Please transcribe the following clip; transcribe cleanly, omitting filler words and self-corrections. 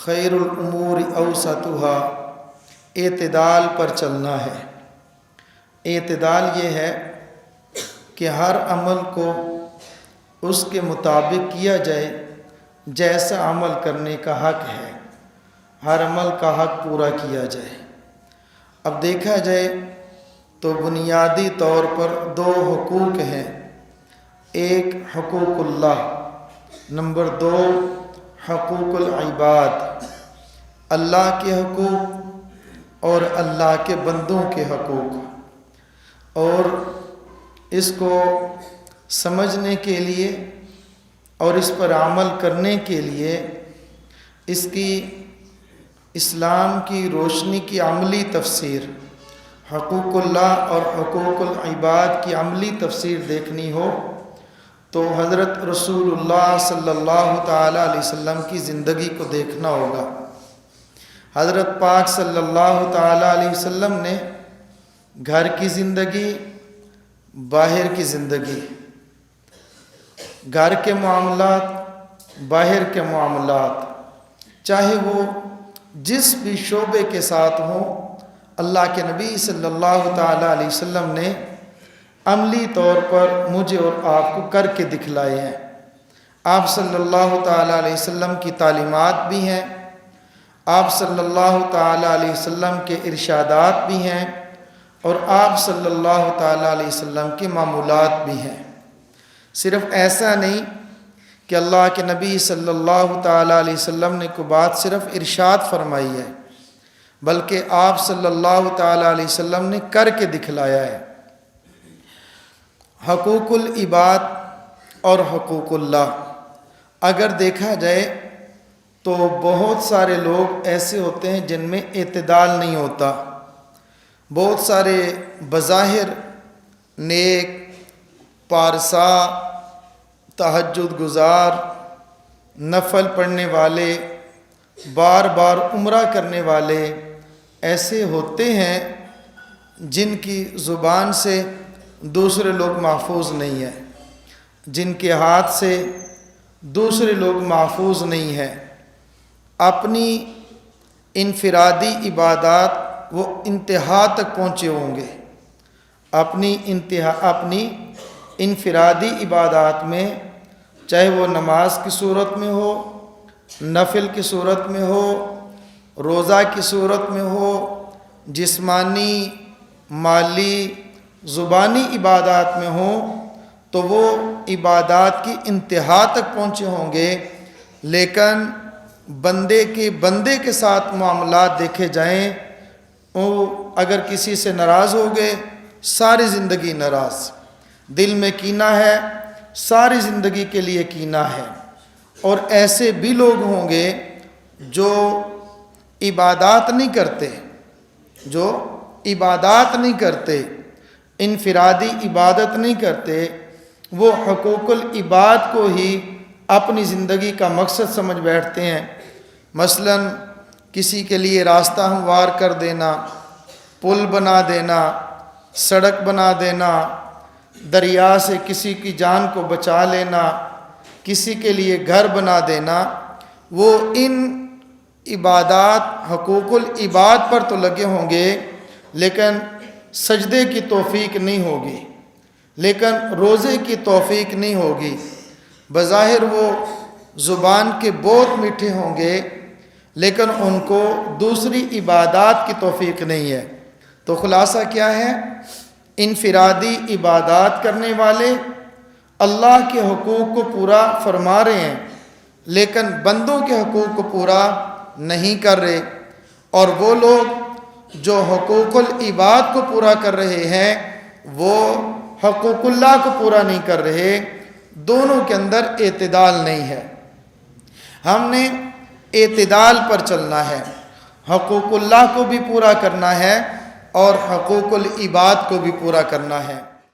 خیر الامور اوسطھا، اعتدال پر چلنا ہے۔ اعتدال یہ ہے کہ ہر عمل کو اس کے مطابق کیا جائے جیسا عمل کرنے کا حق ہے، ہر عمل کا حق پورا کیا جائے۔ اب دیکھا جائے تو بنیادی طور پر دو حقوق ہیں، ایک حقوق اللہ، نمبر دو حقوق العباد، اللہ کے حقوق اور اللہ کے بندوں کے حقوق۔ اور اس کو سمجھنے کے لیے اور اس پر عمل کرنے کے لیے اس کی اسلام کی روشنی کی عملی تفسیر، حقوق اللہ اور حقوق العباد کی عملی تفسیر دیکھنی ہو تو حضرت رسول اللہ صلی اللہ تعالیٰ علیہ وسلم کی زندگی کو دیکھنا ہوگا۔ حضرت پاک صلی اللہ تعالیٰ علیہ وسلم نے گھر کی زندگی، باہر کی زندگی، گھر کے معاملات، باہر کے معاملات، چاہے وہ جس بھی شعبے کے ساتھ ہوں، اللہ کے نبی صلی اللہ تعالیٰ علیہ وسلم نے عملی طور پر مجھے اور آپ کو کر کے دکھلائے ہیں۔ آپ صلی اللہ تعالیٰ علیہ وسلم کی تعلیمات بھی ہیں، آپ صلی اللہ تعالیٰ علیہ وسلم کے ارشادات بھی ہیں، اور آپ صلی اللہ تعالیٰ علیہ وسلم کے معمولات بھی ہیں۔ صرف ایسا نہیں کہ اللہ کے نبی صلی اللہ تعالیٰ علیہ وسلم نے کوئی بات صرف ارشاد فرمائی ہے، بلکہ آپ صلی اللہ تعالیٰ علیہ وسلم نے کر کے دکھلایا ہے۔ حقوق العباد اور حقوق اللہ اگر دیکھا جائے تو بہت سارے لوگ ایسے ہوتے ہیں جن میں اعتدال نہیں ہوتا۔ بہت سارے بظاہر نیک، پارسا، تہجد گزار، نفل پڑھنے والے، بار بار عمرہ کرنے والے ایسے ہوتے ہیں جن کی زبان سے دوسرے لوگ محفوظ نہیں ہیں، جن کے ہاتھ سے دوسرے لوگ محفوظ نہیں ہیں۔ اپنی انفرادی عبادات وہ انتہا تک پہنچے ہوں گے، اپنی انفرادی عبادات میں، چاہے وہ نماز کی صورت میں ہو، نفل کی صورت میں ہو، روزہ کی صورت میں ہو، جسمانی، مالی، زبانی عبادات میں ہوں، تو وہ عبادات کی انتہا تک پہنچے ہوں گے، لیکن بندے کے ساتھ معاملات دیکھے جائیں، وہ اگر کسی سے ناراض ہو گئے ساری زندگی ناراض، دل میں کینہ ہے، ساری زندگی کے لیے کینہ ہے۔ اور ایسے بھی لوگ ہوں گے جو عبادات نہیں کرتے، انفرادی عبادت نہیں کرتے، وہ حقوق العباد کو ہی اپنی زندگی کا مقصد سمجھ بیٹھتے ہیں۔ مثلا کسی کے لیے راستہ ہموار کر دینا، پل بنا دینا، سڑک بنا دینا، دریا سے کسی کی جان کو بچا لینا، کسی کے لیے گھر بنا دینا، وہ ان عبادات حقوق العباد پر تو لگے ہوں گے لیکن سجدے کی توفیق نہیں ہوگی، لیکن روزے کی توفیق نہیں ہوگی۔ بظاہر وہ زبان کے بہت میٹھے ہوں گے لیکن ان کو دوسری عبادات کی توفیق نہیں ہے۔ تو خلاصہ کیا ہے؟ انفرادی عبادات کرنے والے اللہ کے حقوق کو پورا فرما رہے ہیں لیکن بندوں کے حقوق کو پورا نہیں کر رہے، اور وہ لوگ جو حقوق العباد کو پورا کر رہے ہیں وہ حقوق اللہ کو پورا نہیں کر رہے، دونوں کے اندر اعتدال نہیں ہے۔ ہم نے اعتدال پر چلنا ہے، حقوق اللہ کو بھی پورا کرنا ہے اور حقوق العباد کو بھی پورا کرنا ہے۔